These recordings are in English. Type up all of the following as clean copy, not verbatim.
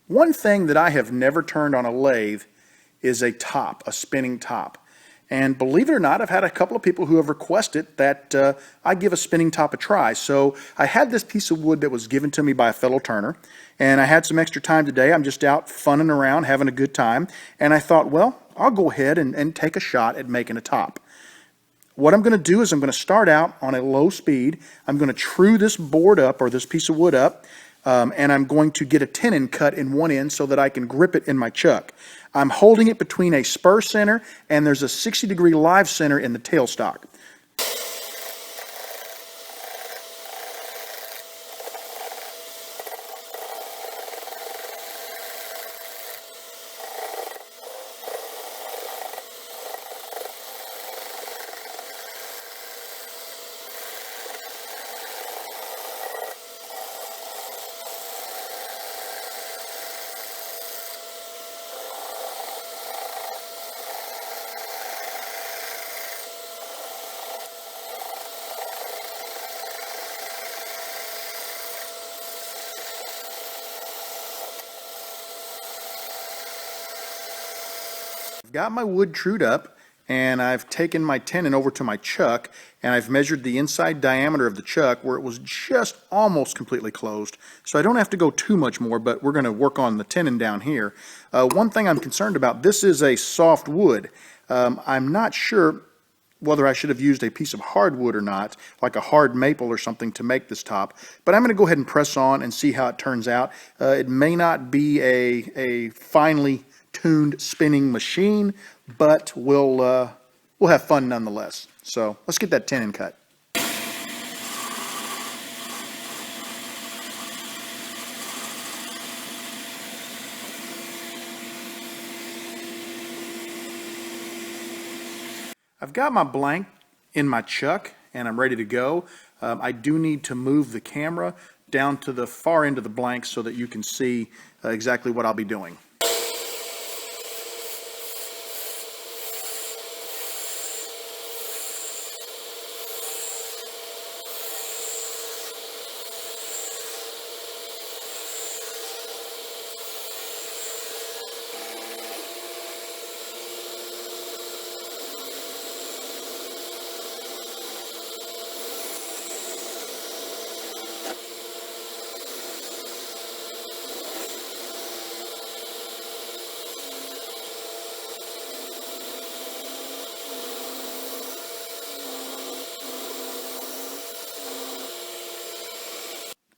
One thing that I have never turned on a lathe is a top, a spinning top. And believe it or not, I've had a couple of people who have requested that I give a spinning top a try. So I had this piece of wood that was given to me by a fellow turner, and I had some extra time today. I'm just out funning around, having a good time, and I thought, well, I'll go ahead and take a shot at making a top. What I'm going to do is I'm going to start out on a low speed. I'm going to true this board up, or this piece of wood up, and I'm going to get a tenon cut in one end so that I can grip it in my chuck. I'm holding it between a spur center and there's a 60-degree live center in the tailstock. I've got my wood trued up, and I've taken my tenon over to my chuck, and I've measured the inside diameter of the chuck where it was just almost completely closed. So I don't have to go too much more, but we're going to work on the tenon down here. One thing I'm concerned about, this is a soft wood. I'm not sure whether I should have used a piece of hardwood or not, like a hard maple or something, to make this top. But I'm going to go ahead and press on and see how it turns out. It may not be a finely tuned spinning machine, but we'll have fun nonetheless. So let's get that tenon cut. I've got my blank in my chuck and I'm ready to go. I do need to move the camera down to the far end of the blank so that you can see exactly what I'll be doing.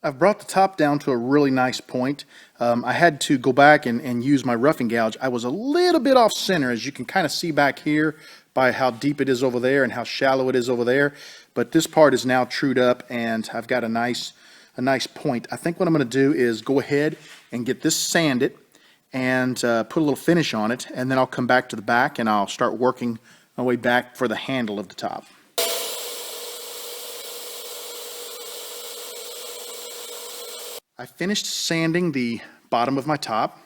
I've brought the top down to a really nice point. I had to go back and use my roughing gouge. I was a little bit off center, as you can kind of see back here by how deep it is over there and how shallow it is over there. But this part is now trued up and I've got a nice point. I think what I'm going to do is go ahead and get this sanded and put a little finish on it, and then I'll come back to the back and I'll start working my way back for the handle of the top. I finished sanding the bottom of my top,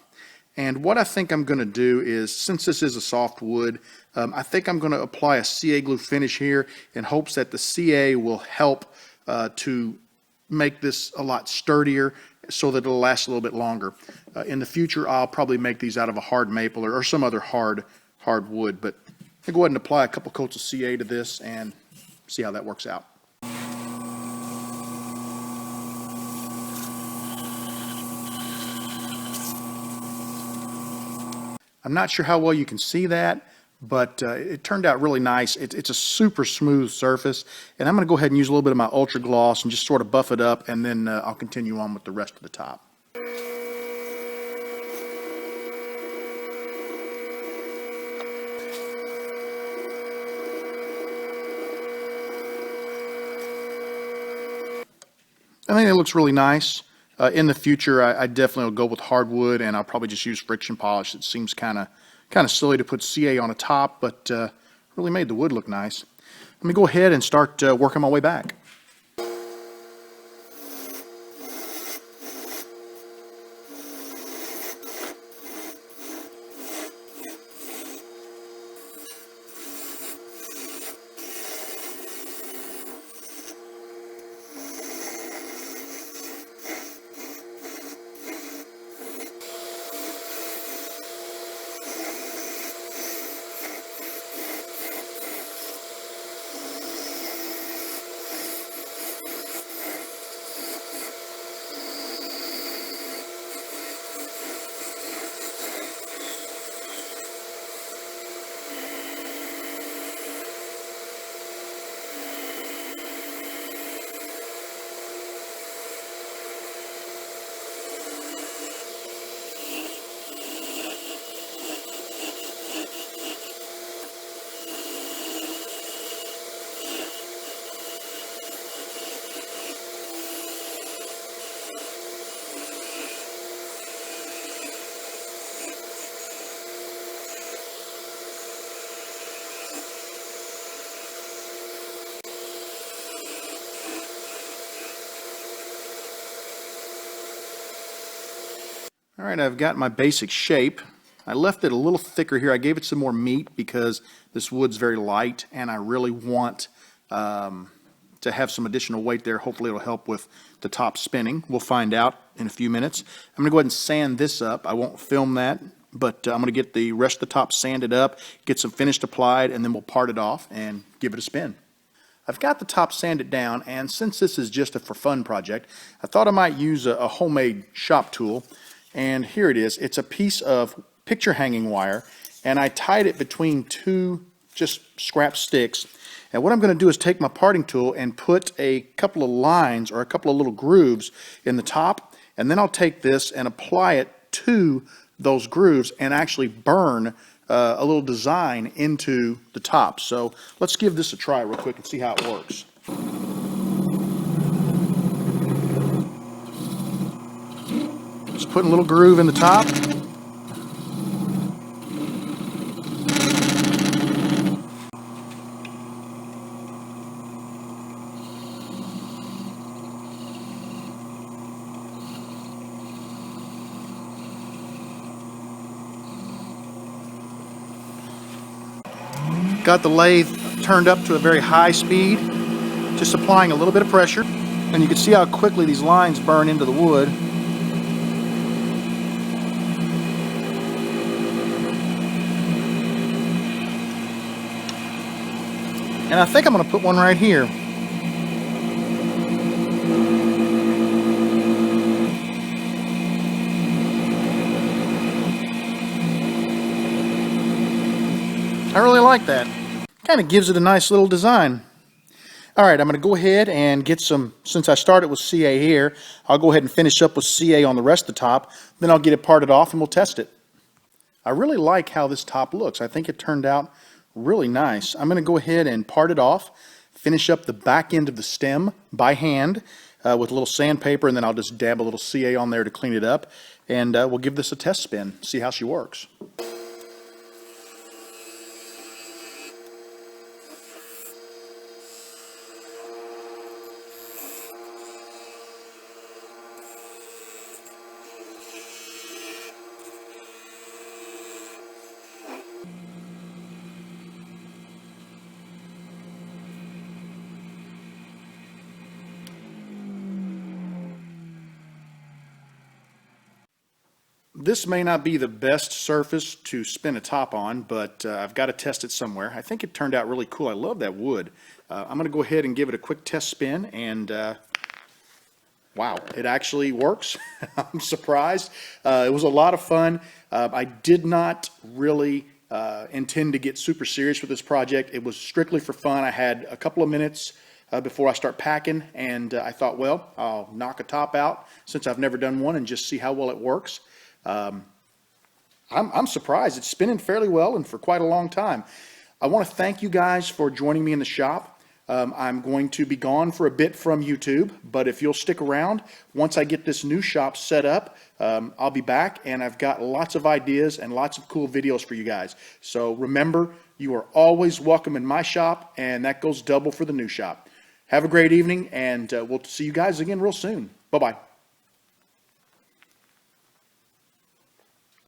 and what I think I'm going to do is, since this is a soft wood, I think I'm going to apply a CA glue finish here in hopes that the CA will help to make this a lot sturdier so that it'll last a little bit longer. In the future, I'll probably make these out of a hard maple or some other hard wood, but I'll go ahead and apply a couple coats of CA to this and see how that works out. I'm not sure how well you can see that, but it turned out really nice. It's a super smooth surface, and I'm going to go ahead and use a little bit of my Ultra Gloss and just sort of buff it up, and then I'll continue on with the rest of the top. I think it looks really nice. In the future, I definitely will go with hardwood, and I'll probably just use friction polish. It seems kind of silly to put CA on a top, but really made the wood look nice. Let me go ahead and start working my way back. All right, I've got my basic shape. I left it a little thicker here. I gave it some more meat because this wood's very light and I really want to have some additional weight there. Hopefully it'll help with the top spinning. We'll find out in a few minutes. I'm going to go ahead and sand this up. I won't film that, but I'm going to get the rest of the top sanded up, get some finish applied, and then we'll part it off and give it a spin. I've got the top sanded down, and since this is just a for fun project, I thought I might use a homemade shop tool. And here it is. It's a piece of picture hanging wire, and I tied it between two just scrap sticks. And what I'm going to do is take my parting tool and put a couple of lines or a couple of little grooves in the top, and then I'll take this and apply it to those grooves and actually burn a little design into the top. So let's give this a try real quick and see how it works. Just putting a little groove in the top. Got the lathe turned up to a very high speed, just applying a little bit of pressure, and you can see how quickly these lines burn into the wood. And I think I'm going to put one right here. I really like that. Kind of gives it a nice little design. All right, I'm going to go ahead and get some, since I started with CA here, I'll go ahead and finish up with CA on the rest of the top. Then I'll get it parted off and we'll test it. I really like how this top looks. I think it turned out really nice. I'm going to go ahead and part it off, finish up the back end of the stem by hand with a little sandpaper, and then I'll just dab a little CA on there to clean it up, and we'll give this a test spin, see how she works. This may not be the best surface to spin a top on, but I've got to test it somewhere. I think it turned out really cool. I love that wood. I'm going to go ahead and give it a quick test spin, and wow, it actually works. I'm surprised. It was a lot of fun. I did not really intend to get super serious with this project. It was strictly for fun. I had a couple of minutes before I start packing, and I thought, well, I'll knock a top out since I've never done one and just see how well it works. I'm surprised. It's spinning fairly well and for quite a long time. I want to thank you guys for joining me in the shop. I'm going to be gone for a bit from YouTube, but if you'll stick around, once I get this new shop set up, I'll be back, and I've got lots of ideas and lots of cool videos for you guys. So remember, you are always welcome in my shop, and that goes double for the new shop. Have a great evening, and we'll see you guys again real soon. Bye-bye.